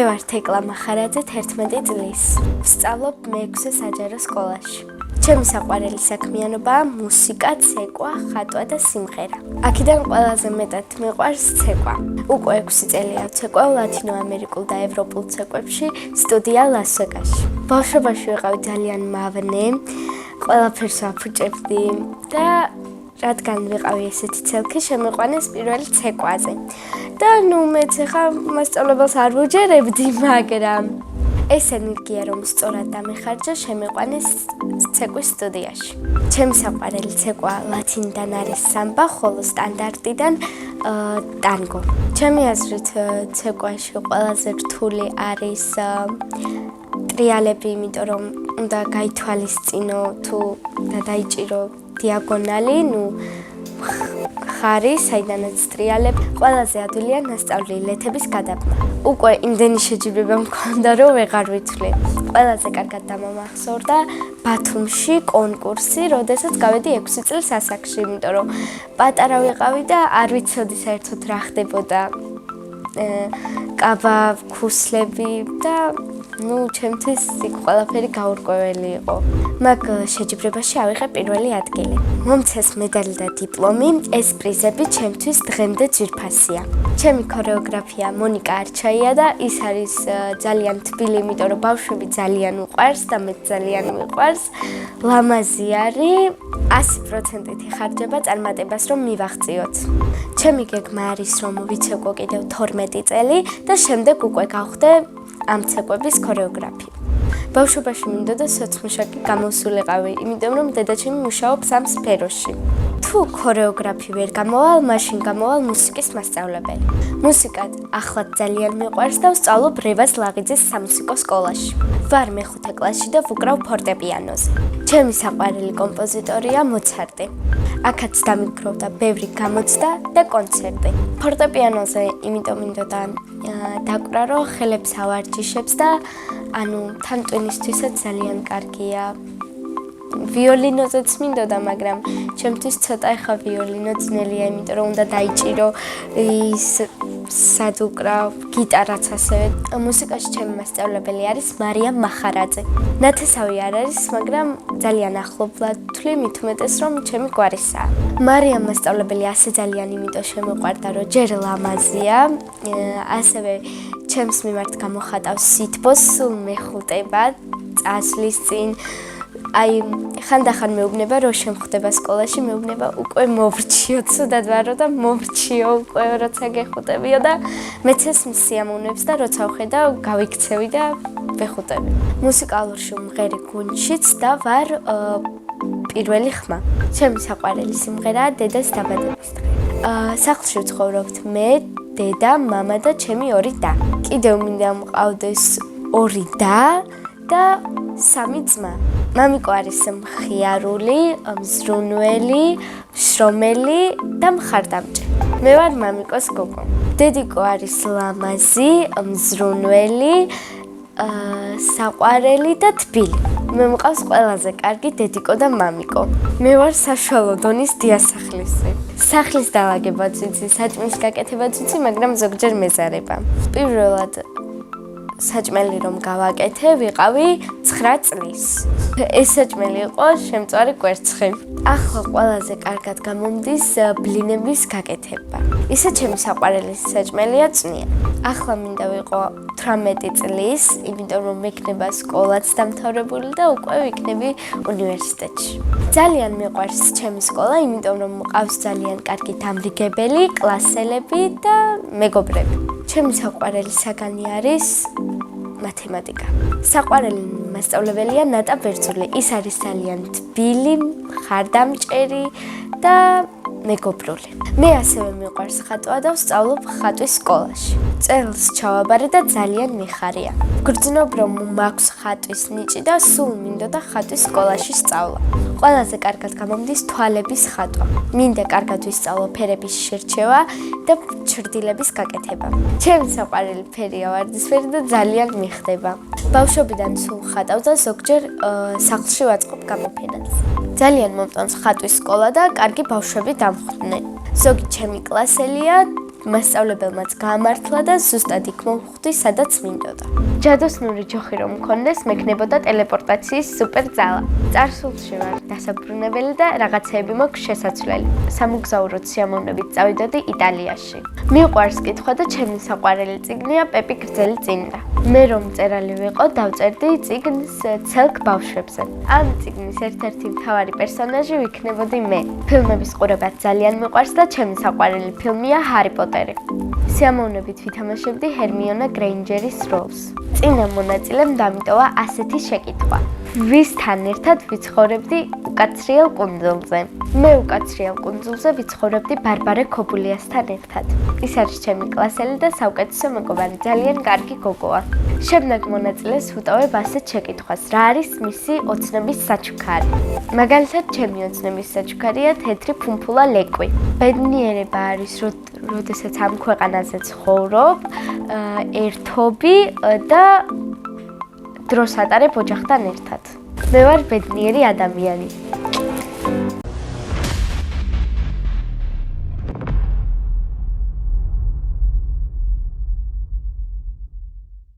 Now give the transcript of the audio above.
ვარ თეკლა მახარაძე 11 წლის. ვსწავლობ მე-6 საჯარო სკოლაში. ჩემი საყვარელი საქმიანობაა მუსიკა, ცეკვა, ხატვა და სიმღერა. აქედან ყველაზე მეტად მიყვარს ცეკვა. უკვე 6 წელია ვცეკვავ ლათინო ამერიკულ და ევროპულ ცეკვებში სტუდია ლას-ვეგასში. ბავშვობაში ვიყავი ძალიან მავნე, ყველაფერს ვაფუჭებდი და რადგან ვიყავი ესეთი ცელქი, შემიყვანეს პირველი ცეკვაზე. და მეც ახლა მასწავლებელს არ ვუჯერებდი, მაგრამ ეს ენერგია რომ სწორად დამეხარჯა, შემიყვანეს ცეკვის სტუდიაში. ჩემი საყვარელი ცეკვა ლათინიდან არის სამბა, ხოლო სტანდარტიდან ტანგო. ჩემი აზრით ცეკვაში ყველაზე რთული არის ტრიალები, იმიტომ რომ უნდა გაითვალისწინო თუ დაიჭირო დიაგონალი, ხარი, საიდანაც ტრიალებ, ყველაზე ადვილია ნასწავლი ლეთების გადაბმა. უკვე იმდენი შეჯიბრება მქონდა, რომ ვეღარ ვიცვლი. ყველაზე კარგად დამამახსოვრდა ბათუმში კონკურსი, როდესაც გავედი 6 წელს ასაკში, იმიტომ რომ პატარა ვიყავი და არ ვიცოდი საერთოდ რა ხდებოდა. კაბა, ქუსლები და ჩემთვის იქ ყველაფერი გაურკვეველი იყო. მაგ შეჯიბრებაში ავიღე პირველი ადგილი. მომცეს მედალი და დიპლომი, ეს პრიზები ჩემთვის დღემდე ძვირფასია. ჩემი ქორეოგრაფია მონიკა არჩაია და ის არის ძალიან თბილი, იმიტომ რომ ბავშვები ძალიან უყვარს და მე ძალიან მიყვარს. ლამაზი არის, 100%-ით იხარჯება წარმატებას რომ მივაღწიოთ. ჩემი გეგმა არის რომ ვიცეკვო კიდევ 12 წელი და შემდეგ უკვე გავხდე ამ ცეკვების ქორეოგრაფი. ბავშვობაში მინდოდა სოცმუშაკი გამოსულიყავი, იმიტომ რომ დედაჩემი მუშაობს ამ სფეროში. თუ ქორეოგრაფი ვერ გამოვალ, მაშინ გამოვალ მუსიკის მასწავლებელი. მუსიკად ახლად ძალიან მიყვარს და ვსწავლობ რევაზ ლაღიძის სამუსიკო სკოლაში. ვარ მე-5 კლასში და ვუკრავ ფორტეპიანოზე. ჩემი საყვარელი კომპოზიტორია მოცარტი. აქაც დამიგროვდა ბევრი გამოცდა და კონცერტი. ფორტეპიანოზე იმიტომ მინდოდა დაკვრა, რომ ხელებს ავარჯიშებს და თან ტვინისთვისაც ძალიან კარგია. ვიოლინოზეც მინდოდა, მაგრამ ჩემთვის ცოტა ახლა ვიოლინო ძნელია, იმიტომ რომ უნდა დაიჭირო ის სად უკრავ, გიტარაც ასევე. მუსიკაში ჩემი მასწავლებელი არის მარია მახარაძე. ნათესავი არ არის, მაგრამ ძალიან ახლობლად ვთვლი, მით უმეტეს რომ ჩემი გვარისაა. მარია მასწავლებელი ასე ძალიან იმიტომ შემოყვარდა, რომ ჯერ ლამაზია, ასევე ჩემს მიმართ გამოხატავს სითბოს, სულ მეხუტება წასვლის წინ. ხანდახან მეუბნება, რომ შემხვდება სკოლაში, მეუბნება უკვე მოვრჩიო, ცუდად ვარო და მოვრჩიო უკვე, როცა გეხუტებიო და მეც ეს სიამოვნებს და როცა ვხედავ, გავიქცევი და ვეხუტები. მუსიკალურში ვმღერი გუნდშიც და ვარ პირველი ხმა. ჩემი საყვარელი სიმღერაა დედას დაბადების დღე. სახლში ვცხოვრობთ მე, დედა, მამა და ჩემი 2 და. კიდევ მინდა მყავდეს 2 და 3 ძმა. მამიკო არის მხიარული, მზრუნველი, შრომელი და მხარდამჭერი. მე ვარ მამიკოს გოგო. დედიკო არის ლამაზი, მზრუნველი, საყვარელი და თბილი. მე მყავს ყველაზე კარგი დედიკო და მამიკო. მე ვარ საშუალო დონის დიასახლისი. სახლის დალაგებაც ვიცი, საჭმლის გაკეთებაც ვიცი, მაგრამ ზოგჯერ მეზარება. პირველად საჭმელი რომ გავაკეთე, ვიყავი 9 წლის. ეს საჭმელი იყო შემწვარი კვერცხი. ახლა ყველაზე კარგად გამომდის ბლინების გაკეთება. ისე ჩემი საყვარელი საჭმელია წვნია. ახლა მინდა ვიყო 18 წლის, იმიტომ რომ მექნება სკოლაც დამთავრებული და უკვე ვიქნები უნივერსიტეტში. ძალიან მიყვარს ჩემი სკოლა, იმიტომ რომ მყავს ძალიან კარგი დამრიგებელი, კლასელები და მეგობრები. ჩემი საყვარელი საგანი არის მათემატიკა. საყვარელი მასწავლებელია ნატა ბერძული. ის არის ძალიან თბილი, მხარდამჭერი და მეგობრული. მე ასევე მიყვარს ხატვა და ვსწავლობ ხატვის სკოლაში. წელს ჩავაბარე და ძალიან მიხარია. გრძნობ რომ მაქვს ხატვის ნიჭი და სულ მინდოდა ხატვის სკოლაში სწავლა. ყველაზე კარგად გამომდის თვალების ხატვა. მინდა კარგად ვისწავლო ფერების შერჩევა და ჩრდილების გაკეთება. ჩემი საყვარელი ფერია ვარდისფერი და ძალიან მიხდება. ბავშვობიდან სულ ხატავ და ზოგჯერ სახლში ვაწყობ გამოფენას. ძალიან მომწონს ხატვის სკოლა და კარგი ბავშვები დამხვდნენ. ზოგი ჩემი კლასელია მასწავლებელმაც გაამართლა და ზუსტად იქ მოხვდი, სადაც მინდოდა. ჯადოსნური ჯოხი რომ მქონდეს, მექნებოდა ტელეპორტაციის სუპერ ძალა. წარსულში ვარ დასაბრუნებელი და რაღაცეები მაქვს შესაძლებელი. სამოგზაუროდ სიამოვნებით წავიდოდი იტალიაში. მიყვარს კითხვა და ჩემი საყვარელი წიგნია პეპი გრძელი წინდა. მე რომ მწერალი ვიყო, დავწერდი წიგნს ცელკ ბავშვებზე. ამ წიგნის ერთ-ერთი მთავარი პერსონაჟი ვიქნებოდი მე. ფილმების ყურებაც ძალიან მიყვარს და ჩემი საყვარელი ფილმია ჰარი პოტერი. სიამოვნებით ვითამაშებდი ჰერმიონა გრეინჯერის როლს. წინა მონაწილემ დამიტოვა ასეთი შეკითხვა: ვისთან ერთად ვიცხოვრებდი უკაცრიელ კუნძულზე? მე უკაცრიელ კუნძულზე ვიცხოვრებდი ბარბარე ქობულიასთან ერთად. ის არის ჩემი კლასელი და საუკეთესო მეგობარი, ძალიან კარგი გოგოა. შემდეგ მონაწილეს ვუტოვებ ასეთ შეკითხვას: რა არის მისი ოცნების საჩუქარი? მაგალითად, ჩემი ოცნების საჩუქარია თეთრი ფუმფულა ლეკვი. ბედნიერება არის, როდესაც ამ ქვეყანაზე ცხოვრობ, ერთობი და დროს ატარებ ოჯახთან ერთად. მე ვარ ბედნიერი ადამიანი.